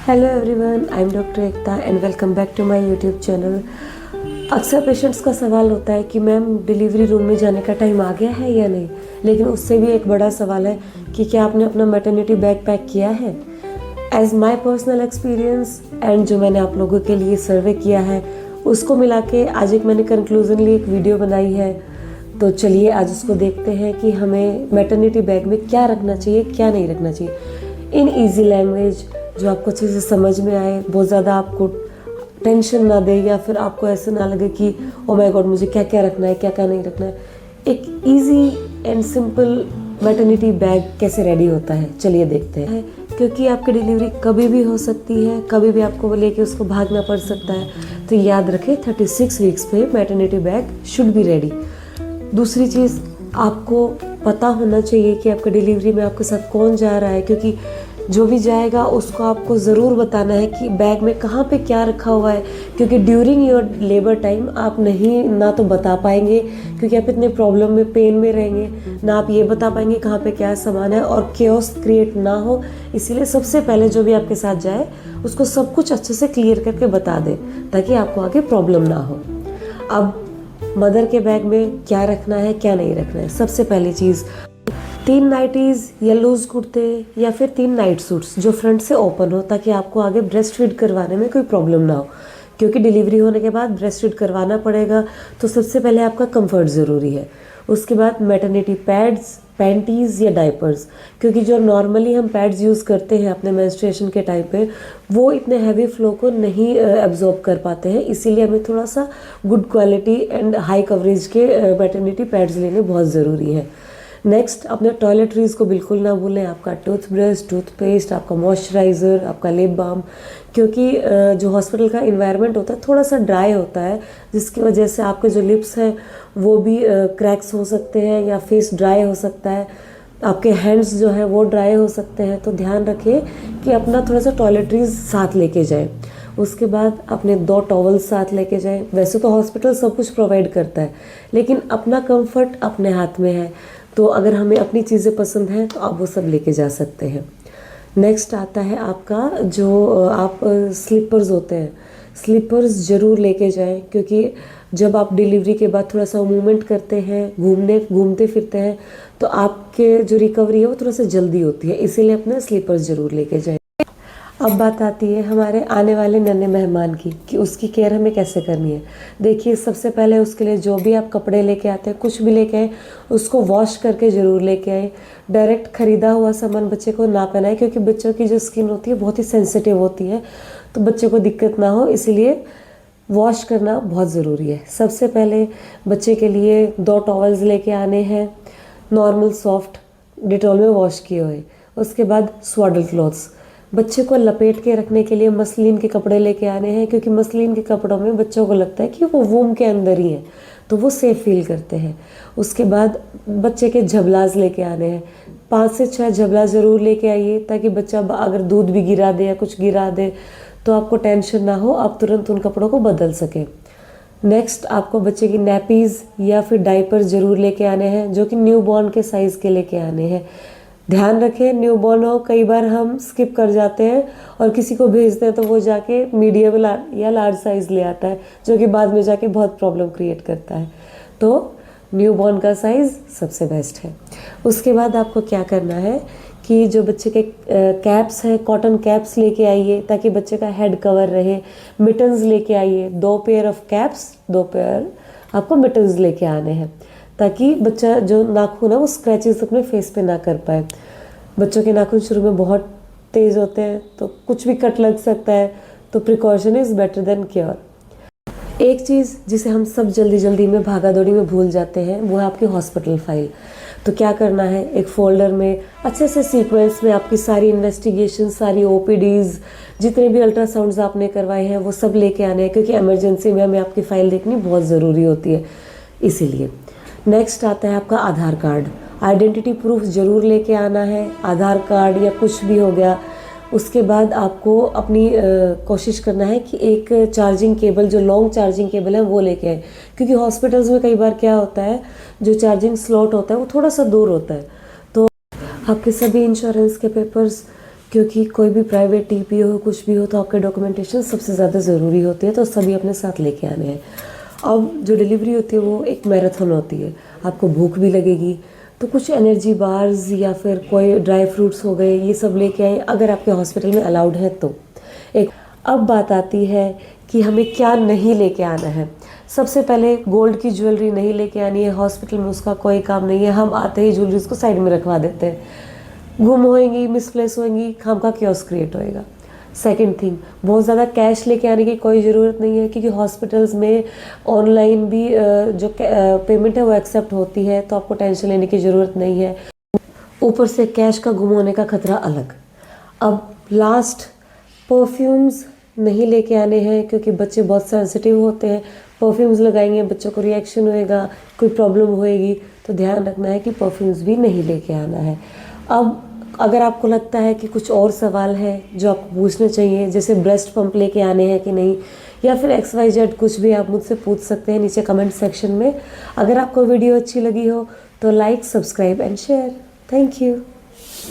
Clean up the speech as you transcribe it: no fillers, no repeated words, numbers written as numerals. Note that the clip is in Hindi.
Hello everyone, I am doctor Ekta and welcome back to my YouTube channel. अक्सर पेशेंट्स का सवाल होता है कि मैम डिलीवरी रूम में जाने का टाइम आ गया है या नहीं, लेकिन उससे भी एक बड़ा सवाल है कि क्या आपने अपना मैटरनिटी बैग पैक किया है। As my personal experience and जो मैंने आप लोगों के लिए सर्वे किया है उसको मिला के आज एक मैंने कंक्लूजनली एक वीडियो बनाई है। तो चलिए आज उसको देखते हैं कि हमें मैटरनिटी बैग में क्या रखना चाहिए, क्या नहीं रखना चाहिए, इन ईजी लैंग्वेज जो आपको अच्छे से समझ में आए, बहुत ज़्यादा आपको टेंशन ना दे या फिर आपको ऐसे ना लगे कि ओ माय गॉड मुझे क्या क्या रखना है, क्या क्या नहीं रखना है। एक easy and simple maternity bag कैसे रेडी होता है चलिए देखते हैं। क्योंकि आपकी डिलीवरी कभी भी हो सकती है, कभी भी आपको लेके उसको भागना पड़ सकता है, तो याद रखें 36 वीक्स पे maternity bag should be ready. दूसरी चीज़, आपको पता होना चाहिए कि आपकी डिलीवरी में आपके साथ कौन जा रहा है, क्योंकि जो भी जाएगा उसको आपको ज़रूर बताना है कि बैग में कहाँ पे क्या रखा हुआ है, क्योंकि ड्यूरिंग योर लेबर टाइम आप नहीं ना तो बता पाएंगे क्योंकि आप इतने प्रॉब्लम में, पेन में रहेंगे, ना आप ये बता पाएंगे कहाँ पे क्या सामान है और केओस क्रिएट ना हो। इसीलिए सबसे पहले जो भी आपके साथ जाए उसको सब कुछ अच्छे से क्लियर करके बता दें ताकि आपको आगे प्रॉब्लम ना हो। अब मदर के बैग में क्या रखना है, क्या नहीं रखना है। सबसे पहली चीज़, 3 नाइटीज़ या लूज कुर्ते या फिर 3 नाइट सूट्स जो फ्रंट से ओपन हो ताकि आपको आगे ब्रेस्ट फीड करवाने में कोई प्रॉब्लम ना हो, क्योंकि डिलीवरी होने के बाद ब्रेस्ट फीड करवाना पड़ेगा। तो सबसे पहले आपका कंफर्ट ज़रूरी है। उसके बाद मैटरनिटी पैड्स, पैंटीज़ या डायपर्स, क्योंकि जो नॉर्मली हम पैड्स यूज़ करते हैं अपने मेंस्ट्रुएशन के टाइम पे वो इतने हैवी फ्लो को नहीं एब्जॉर्ब कर पाते हैं, इसीलिए हमें थोड़ा सा good quality and high coverage के मैटरनिटी पैड्स लेने बहुत ज़रूरी है। नेक्स्ट, अपने टॉयलेटरीज़ को बिल्कुल ना भूलें, आपका टूथब्रश, टूथपेस्ट, आपका मॉइस्चराइज़र, आपका लिप बाम, क्योंकि जो हॉस्पिटल का इन्वायरमेंट होता है थोड़ा सा ड्राई होता है, जिसकी वजह से आपके जो लिप्स हैं वो भी क्रैक्स हो सकते हैं या फेस ड्राई हो सकता है, आपके हैंड्स जो है वो ड्राई हो सकते हैं। तो ध्यान रखें कि अपना थोड़ा सा टॉयलेटरीज़ साथ लेके जाएं। उसके बाद अपने 2 टॉवल्स साथ लेके जाएं। वैसे तो हॉस्पिटल सब कुछ प्रोवाइड करता है, लेकिन अपना कंफर्ट अपने हाथ में है, तो अगर हमें अपनी चीज़ें पसंद हैं तो आप वो सब लेके जा सकते हैं। नेक्स्ट आता है आपका जो आप स्लीपर्स होते हैं, स्लीपर्स ज़रूर लेके जाएं, क्योंकि जब आप डिलीवरी के बाद थोड़ा सा मूवमेंट करते हैं, घूमते फिरते हैं, तो आपके जो रिकवरी है वो थोड़ा सा जल्दी होती है, इसीलिए अपने स्लीपर्स ज़रूर लेके जाएं। अब बात आती है हमारे आने वाले नन्हे मेहमान की कि उसकी केयर हमें कैसे करनी है। देखिए, सबसे पहले उसके लिए जो भी आप कपड़े लेके आते हैं, कुछ भी लेके आए, उसको वॉश करके ज़रूर लेके आए। डायरेक्ट ख़रीदा हुआ सामान बच्चे को ना पहनाए, क्योंकि बच्चों की जो स्किन होती है बहुत ही सेंसिटिव होती है, तो बच्चे को दिक्कत ना हो, इसीलिए वॉश करना बहुत ज़रूरी है। सबसे पहले बच्चे के लिए 2 टॉवल्स लेके आने हैं, नॉर्मल सॉफ्ट डिटॉल में वॉश किए हुए। उसके बाद स्वाडल क्लॉथ्स, बच्चे को लपेट के रखने के लिए मसलिन के कपड़े लेके आने हैं, क्योंकि मसलिन के कपड़ों में बच्चों को लगता है कि वो वूम के अंदर ही है, तो वो सेफ फील करते हैं। उसके बाद बच्चे के झबलाज लेके आने हैं, 5 से 6 झबला ज़रूर लेके आइए, ताकि बच्चा अगर दूध भी गिरा दे या कुछ गिरा दे तो आपको टेंशन ना हो, आप तुरंत उन कपड़ों को बदल सकें। नेक्स्ट, आपको बच्चे की नैपीज़ या फिर डाइपर ज़रूर लेके आने हैं, जो कि न्यू बॉर्न के साइज़ के लेके आने हैं। ध्यान रखें, न्यू बॉर्न हो, कई बार हम स्किप कर जाते हैं और किसी को भेजते हैं तो वो जाके मीडियम या लार्ज साइज़ ले आता है, जो कि बाद में जाके बहुत प्रॉब्लम क्रिएट करता है। तो न्यू बॉर्न का साइज़ सबसे बेस्ट है। उसके बाद आपको क्या करना है कि जो बच्चे के कैप्स हैं, कॉटन कैप्स लेके आइए ताकि बच्चे का हेड कवर रहे। मिटन्स लेके आइए, 2 पेयर ऑफ कैप्स, 2 पेयर आपको मिटन्स लेके आने हैं, ताकि बच्चा जो नाखून है वो स्क्रैचेस अपने फेस पे ना कर पाए। बच्चों के नाखून शुरू में बहुत तेज़ होते हैं, तो कुछ भी कट लग सकता है, तो precaution is better than cure. एक चीज़ जिसे हम सब जल्दी में भागा दौड़ी में भूल जाते हैं वो है आपकी हॉस्पिटल फाइल। तो क्या करना है, एक फ़ोल्डर में अच्छे से सीक्वेंस में आपकी सारी इन्वेस्टिगेशन, सारी ओपीडीज़, जितने भी अल्ट्रासाउंड्स आपने करवाए हैं वो सब लेके आने हैं, क्योंकि इमरजेंसी में हमें आपकी फ़ाइल देखनी बहुत ज़रूरी होती है, इसीलिए। नेक्स्ट आता है आपका आधार कार्ड। आइडेंटिटी प्रूफ ज़रूर लेके आना है, आधार कार्ड या कुछ भी हो गया। उसके बाद आपको अपनी कोशिश करना है कि एक चार्जिंग केबल, जो लॉन्ग चार्जिंग केबल है वो लेके आए, क्योंकि हॉस्पिटल्स में कई बार क्या होता है, जो चार्जिंग स्लॉट होता है वो थोड़ा सा दूर होता है, तो आपके सभी इंश्योरेंस के पेपर्स, क्योंकि कोई भी प्राइवेट टीपी हो, कुछ भी हो, तो आपके डॉक्यूमेंटेशन सबसे ज़्यादा ज़रूरी होते हैं, तो सभी अपने साथ लेके आने हैं। अब जो डिलीवरी होती है वो एक मैराथन होती है, आपको भूख भी लगेगी, तो कुछ एनर्जी बार्स या फिर कोई ड्राई फ्रूट्स हो गए, ये सब लेके आए अगर आपके हॉस्पिटल में अलाउड है तो। एक अब बात आती है कि हमें क्या नहीं लेके आना है। सबसे पहले गोल्ड की ज्वेलरी नहीं लेके आनी है, हॉस्पिटल में उसका कोई काम नहीं है, हम आते ही ज्वेलरीज को साइड में रखवा देते हैं, गुम होएंगी, मिसप्लेस होएंगी, खाम का क्योस क्रिएट होएगा। सेकंड थिंग, बहुत ज़्यादा कैश लेके आने की कोई ज़रूरत नहीं है, क्योंकि हॉस्पिटल्स में ऑनलाइन भी जो पेमेंट है वो एक्सेप्ट होती है, तो आपको टेंशन लेने की ज़रूरत नहीं है। ऊपर से कैश का गुम होने का खतरा अलग। अब लास्ट, परफ्यूम्स नहीं लेके आने हैं, क्योंकि बच्चे बहुत सेंसिटिव होते हैं, परफ्यूम्स लगाएंगे बच्चों को रिएक्शन होएगा, कोई प्रॉब्लम होएगी, तो ध्यान रखना है कि परफ्यूम्स भी नहीं लेके आना है। अब अगर आपको लगता है कि कुछ और सवाल है जो आपको पूछने चाहिए, जैसे ब्रेस्ट पंप लेके आने हैं कि नहीं, या फिर XYZ कुछ भी, आप मुझसे पूछ सकते हैं नीचे कमेंट सेक्शन में। अगर आपको वीडियो अच्छी लगी हो तो like, subscribe and share. Thank you.